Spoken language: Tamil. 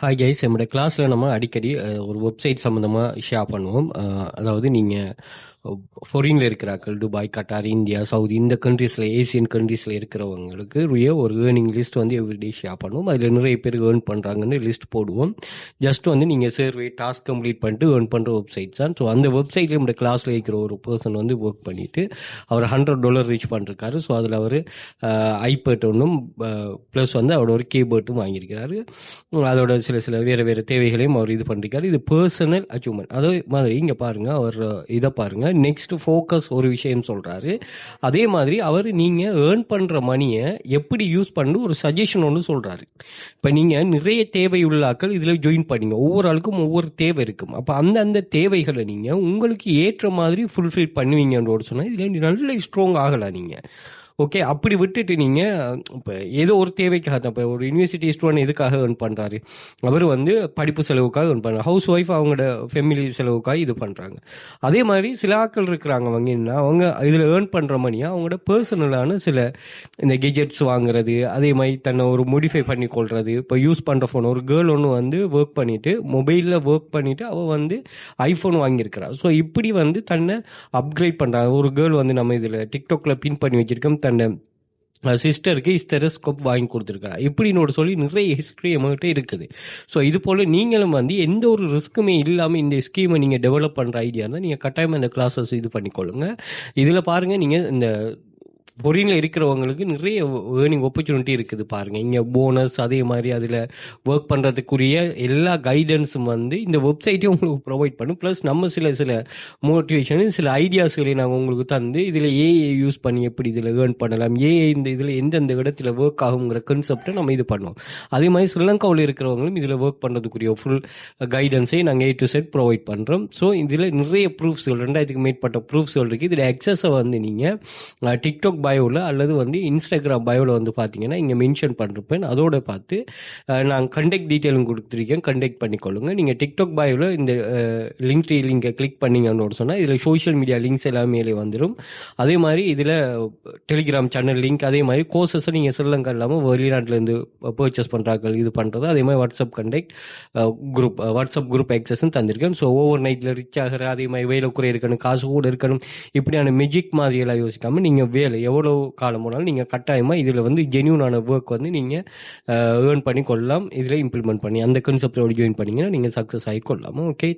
ஹாய் கைஸ், நம்மளோட கிளாஸில் நம்ம அடிக்கடி ஒரு வெப்சைட் சம்மந்தமாக ஷேர் பண்ணுவோம். அதாவது நீங்கள் ஃபாரினில் இருக்கிறார்கள், துபாய், கட்டார், இந்தியா, சவுதி, இந்த கண்ட்ரீஸில், ஏசியன் கண்ட்ரீஸில் இருக்கிறவங்களுக்கு ஒரு ஏர்னிங் லிஸ்ட் வந்து எவ்ரிடே ஷேர் பண்ணுவோம். அதில் நிறைய பேர் ஏர்ன் பண்ணுறாங்கன்னு லிஸ்ட் போடுவோம். ஜஸ்ட் வந்து நீங்கள் சர்வே டாஸ்க் கம்ப்ளீட் பண்ணிட்டு ஏர்ன் பண்ணுற வெப்சைட்ஸ் தான். ஸோ அந்த வெப்சைட்லேயே நம்மளோட கிளாஸில் இருக்கிற ஒரு பர்சன் வந்து ஒர்க் பண்ணிவிட்டு அவர் $100 ரீச் பண்ணிருக்காரு. ஸோ அதில் அவர் ஐபேட் ஒன்றும் ப்ளஸ் வந்து அவரோட ஒரு கீபோர்ட்டும் வாங்கியிருக்கிறாரு. அதோட சில வேறு தேவைகளையும் அவர் இது பண்ணிருக்காரு. இது பர்சனல் அச்சீவ்மெண்ட். அதே மாதிரி இங்கே பாருங்கள், அவர் இதை பாருங்கள், நெக்ஸ்ட் ஃபோக்கஸ் ஒரு விஷயம் சொல்கிறாரு. அதே மாதிரி அவர் நீங்கள் ஏர்ன் பண்ணுற மணியை எப்படி யூஸ் பண்ணு ஒரு சஜஷன் ஒன்று சொல்கிறாரு. இப்போ நீங்கள் நிறைய தேவையுள்ளாக்கள் இதில் ஜாயின் பண்ணிங்க. ஒவ்வொரு ஆளுக்கும் ஒவ்வொரு தேவை இருக்கும். அப்போ அந்த தேவைகளை நீங்கள் உங்களுக்கு ஏற்ற மாதிரி ஃபுல்ஃபில் பண்ணுவீங்கன்னு சொன்னால் இதில் நல்ல ஸ்ட்ராங் ஆகலாம் நீங்கள். ஓகே, அப்படி விட்டுட்டு நீங்கள் இப்போ ஏதோ ஒரு தேவைக்காக தான், இப்போ ஒரு யூனிவர்சிட்டி ஸ்டூடெண்ட் எதுக்காக ஏர்ன் பண்ணுறாரு, அவர் வந்து படிப்பு செலவுக்காக ஏர்ன் பண்ணுறாங்க, ஹவுஸ் ஒய்ஃப் அவங்களோட ஃபேமிலி செலவுக்காக இது பண்ணுறாங்க. அதே மாதிரி சில ஆட்கள் இருக்கிறாங்க வாங்கினா, அவங்க இதில் ஏர்ன் பண்ணுற மணியாக அவங்களோட பர்சனலான சில இந்த கெஜெட்ஸ் வாங்குறது, அதே மாதிரி தன்னை ஒரு மோடிஃபை பண்ணி கொள்வது. இப்போ யூஸ் பண்ணுற ஃபோன், ஒரு கேர்ள் ஒன்று வந்து ஒர்க் பண்ணிவிட்டு மொபைலில் ஒர்க் பண்ணிவிட்டு அவள் வந்து ஐஃபோன் வாங்கியிருக்கிறாள். ஸோ இப்படி வந்து தன்னை அப்கிரேட் பண்ணுறாங்க. ஒரு கேர்ள் வந்து நம்ம இதில் டிக்டாக்ல பின் பண்ணி வச்சிருக்கோம், தன்னை சிஸ்டருக்கு ஸ்டெரஸ்கோப் வாங்கி கொடுத்துருக்காரு. இப்படின்னு சொல்லி நிறைய ஹிஸ்ட்ரி நம்மகிட்ட இருக்குது. ஸோ இது போல் நீங்களும் வந்து எந்த ஒரு ரிஸ்க்குமே இல்லாமல் இந்த ஸ்கீமை நீங்கள் டெவலப் பண்ணுற ஐடியா இருந்தால் நீங்கள் கட்டாயமாக இந்த கிளாஸஸ் இது பண்ணிக்கொள்ளுங்க. இதில் பாருங்கள், நீங்கள் இந்த ஃபாரினில் இருக்கிறவங்களுக்கு நிறைய ஏர்னிங் ஆப்பர்ச்சுனிட்டி இருக்குது பாருங்கள். இங்கே போனஸ், அதே மாதிரி அதில் ஒர்க் பண்ணுறதுக்குரிய எல்லா கைடன்ஸும் வந்து இந்த வெப்சைட்டையும் உங்களுக்கு ப்ரொவைட் பண்ணும். ப்ளஸ் நம்ம சில மோட்டிவேஷன், சில ஐடியாஸ்களை நாங்கள் உங்களுக்கு தந்து இதில் ஏஐ யூஸ் பண்ணி எப்படி இதில் ஏர்ன் பண்ணலாம், ஏஐ இந்த இதில் எந்தெந்த இடத்துல ஒர்க் ஆகுங்கிற கான்செப்டை நம்ம இது பண்ணுவோம். அதே மாதிரி ஸ்ரீலங்காவில் இருக்கிறவங்களும் இதில் ஒர்க் பண்ணுறதுக்குரிய ஃபுல் கைடன்ஸை நாங்கள் A to Z ப்ரொவைட் பண்ணுறோம். ஸோ இதில் நிறைய ப்ரூஃப்ஸ்கள், 2000க்கு மேற்பட்ட ப்ரூஃப்ஸ்கள் இருக்குது. இதில் எக்ஸஸை வந்து நீங்கள் டிக்டாக் பயோவில் அல்லது வந்து இன்ஸ்டாகிராம் பயோவில் வந்து பார்த்தீங்கன்னா இங்கே மென்ஷன் பண்ணிருப்பேன். அதோட பார்த்து நான் கண்டெக்ட் டீட்டெயிலும் கொடுத்துருக்கேன், கண்டெக்ட் பண்ணிக்கொள்ளுங்க. நீங்கள் டிக்டாக் பயோவில் இந்த லிங்கை கிளிக் பண்ணிங்கன்னு சொன்னால் இதில் சோஷியல் மீடியா லிங்க்ஸ் எல்லாமே வந்துடும். அதே மாதிரி இதில் டெலிகிராம் சேனல் லிங்க், அதே மாதிரி கோர்சஸை நீங்கள் ஸ்ரீலங்கா இல்லாமல் வெளிநாட்டிலேருந்து பர்ச்சேஸ் பண்ணுறாங்க இது பண்ணுறது, அதே மாதிரி WhatsApp contact group, WhatsApp group ஆக்சஸும் தந்திருக்கேன். ஸோ ஓவர் நைட்டில் ரிச் ஆகிற, அதே மாதிரி வேலை குறை இருக்கணும், காசு கூட இருக்கணும், இப்படியான மெஜிக் மாதிரியெல்லாம் யோசிக்காமல் நீங்கள் வேலை எவ்வளோ காலம் போனாலும் நீங்கள் கட்டாயமாக இதில் வந்து ஜென்யூனான ஒர்க் வந்து நீங்கள் ஏர்ன் பண்ணி கொள்ளலாம். இதில் இம்ப்ளிமெண்ட் பண்ணி அந்த கான்செப்டோடு ஜாயின் பண்ணிங்கன்னா நீங்கள் சக்ஸஸ் ஆகி கொள்ளலாம். ஓகே.